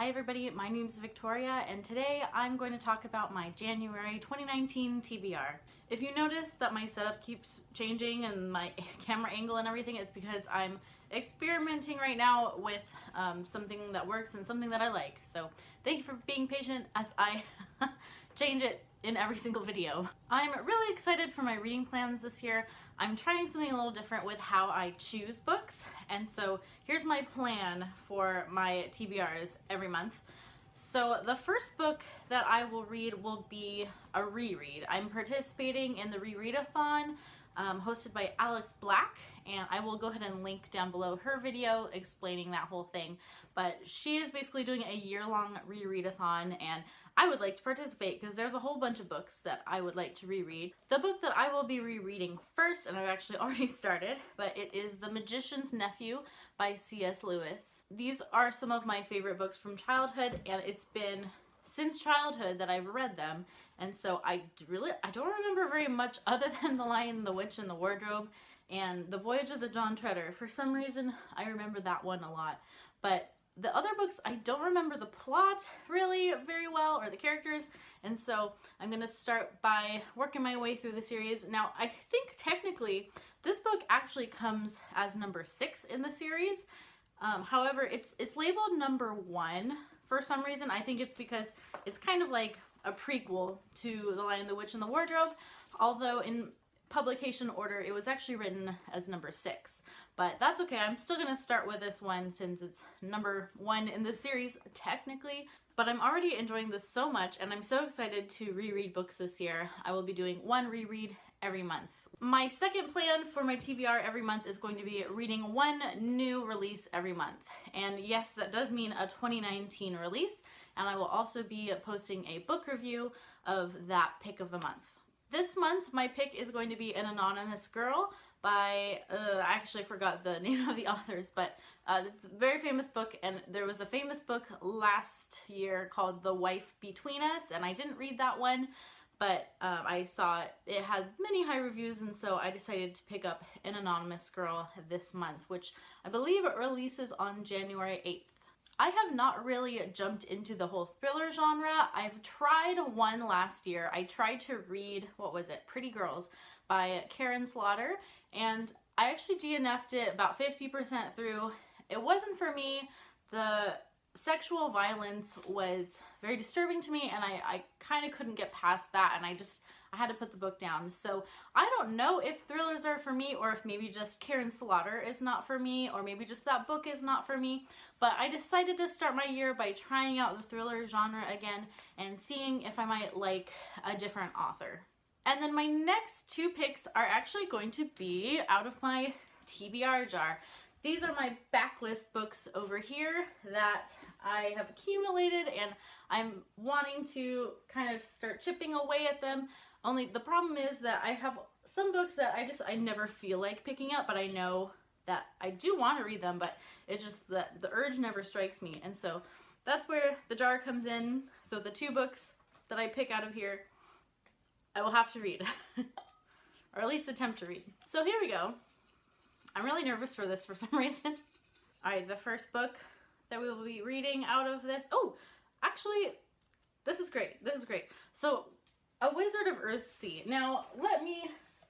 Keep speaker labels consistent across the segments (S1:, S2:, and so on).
S1: Hi everybody, my name is Victoria and today I'm going to talk about my January 2019 TBR. If you notice that my setup keeps changing and my camera angle and everything, it's because I'm experimenting right now with something that works and something that I like. So thank you for being patient as I change it in every single video. I'm really excited for my reading plans this year. I'm trying something a little different with how I choose books, and so here's my plan for my TBRs every month. So the first book that I will read will be a reread. I'm participating in the rereadathon hosted by Alex Black, and I will go ahead and link down below her video explaining that whole thing. But she is basically doing a year-long rereadathon, and I would like to participate because there's a whole bunch of books that I would like to reread. The book that I will be rereading first, and I've actually already started, but it is The Magician's Nephew by C.S. Lewis. These are some of my favorite books from childhood, and it's been since childhood that I've read them, and so I don't remember very much other than The Lion, the Witch, and the Wardrobe, and The Voyage of the Dawn Treader. For some reason, I remember that one a lot, but the other books, I don't remember the plot really very well or the characters, and so I'm going to start by working my way through the series. Now, I think technically this book actually comes as number 6 in the series. However, it's labeled number 1 for some reason. I think it's because it's kind of like a prequel to The Lion, the Witch, and the Wardrobe, although in publication order it was actually written as number 6, but that's okay. I'm still gonna start with this one since it's number 1 in the series technically, but I'm already enjoying this so much and I'm so excited to reread books this year. I will be doing one reread every month. My second plan for my TBR every month is going to be reading one new release every month, and yes, that does mean a 2019 release, and I will also be posting a book review of that pick of the month. This month, my pick is going to be An Anonymous Girl by, I actually forgot the name of the authors, but it's a very famous book, and there was a famous book last year called The Wife Between Us, and I didn't read that one, but I saw it had many high reviews, and so I decided to pick up An Anonymous Girl this month, which I believe it releases on January 8th. I have not really jumped into the whole thriller genre. I've tried one last year. I tried to read, what was it, Pretty Girls by Karen Slaughter, and I actually DNF'd it about 50% through. It wasn't for me. The sexual violence was very disturbing to me, and I kind of couldn't get past that, and I had to put the book down. So I don't know if thrillers are for me, or if maybe just Karen Slaughter is not for me, or maybe just that book is not for me. But I decided to start my year by trying out the thriller genre again and seeing if I might like a different author. And then my next two picks are actually going to be out of my TBR jar. These are my backlist books over here that I have accumulated, and I'm wanting to kind of start chipping away at them. Only the problem is that I have some books that I never feel like picking up, but I know that I do want to read them, but it's just that the urge never strikes me. And so that's where the jar comes in. So the two books that I pick out of here, I will have to read, or at least attempt to read. So here we go. I'm really nervous for this for some reason. Alright, the first book that we will be reading out of this. Oh, actually, this is great. This is great. So, A Wizard of Earthsea. Now, let me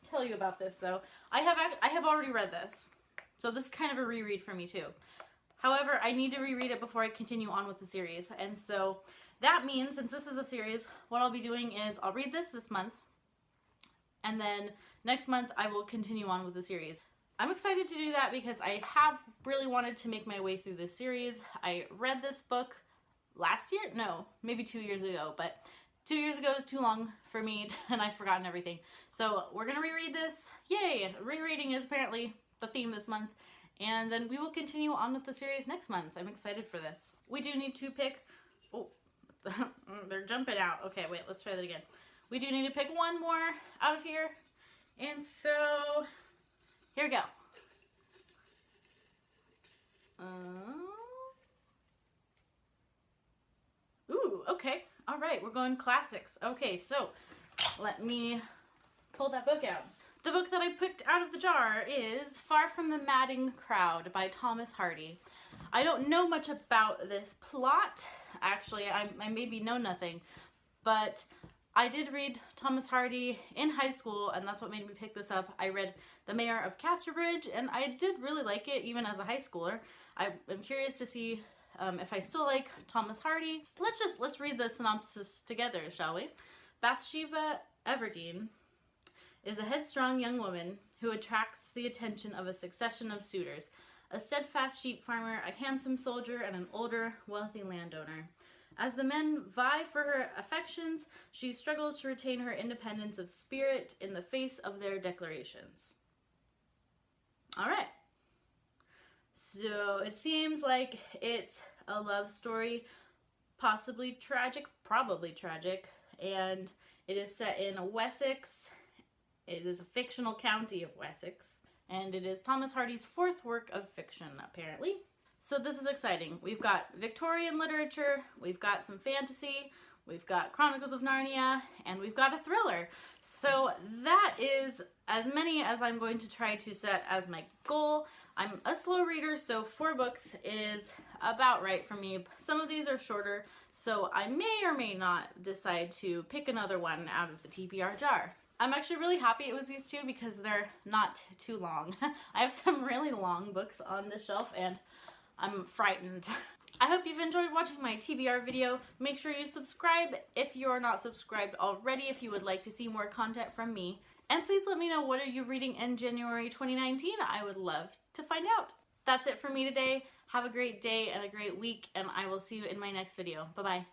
S1: tell you about this, though. I have already read this, so this is kind of a reread for me, too. However, I need to reread it before I continue on with the series, and so that means, since this is a series, what I'll be doing is I'll read this month, and then next month I will continue on with the series. I'm excited to do that because I have really wanted to make my way through this series. I read this book last year? No, maybe 2 years ago, but 2 years ago is too long for me and I've forgotten everything. So we're gonna reread this. Yay! Rereading is apparently the theme this month, and then we will continue on with the series next month. I'm excited for this. We do need to pick, oh, they're jumping out. Okay, wait, let's try that again. We do need to pick one more out of here, and so here we go. Ooh, okay. All right, we're going classics. Okay, so let me pull that book out. The book that I picked out of the jar is Far from the Madding Crowd by Thomas Hardy. I don't know much about this plot. Actually, I maybe know nothing, but I did read Thomas Hardy in high school, and that's what made me pick this up. I read The Mayor of Casterbridge, and I did really like it, even as a high schooler. I'm curious to see if I still like Thomas Hardy. Let's read the synopsis together, shall we? Bathsheba Everdeen is a headstrong young woman who attracts the attention of a succession of suitors, a steadfast sheep farmer, a handsome soldier, and an older, wealthy landowner. As the men vie for her affections, she struggles to retain her independence of spirit in the face of their declarations. All right. So it seems like it's a love story, possibly tragic, probably tragic, and it is set in Wessex. It is a fictional county of Wessex, and it is Thomas Hardy's fourth work of fiction, apparently. So this is exciting. We've got Victorian literature, we've got some fantasy, we've got Chronicles of Narnia, and we've got a thriller. So that is as many as I'm going to try to set as my goal. I'm a slow reader, so 4 books is about right for me. Some of these are shorter, so I may or may not decide to pick another one out of the TBR jar. I'm actually really happy it was these 2 because they're not too long. I have some really long books on this shelf, and I'm frightened. I hope you've enjoyed watching my TBR video. Make sure you subscribe if you're not subscribed already, if you would like to see more content from me. And please let me know, what are you reading in January 2019? I would love to find out. That's it for me today. Have a great day and a great week, and I will see you in my next video. Bye-bye.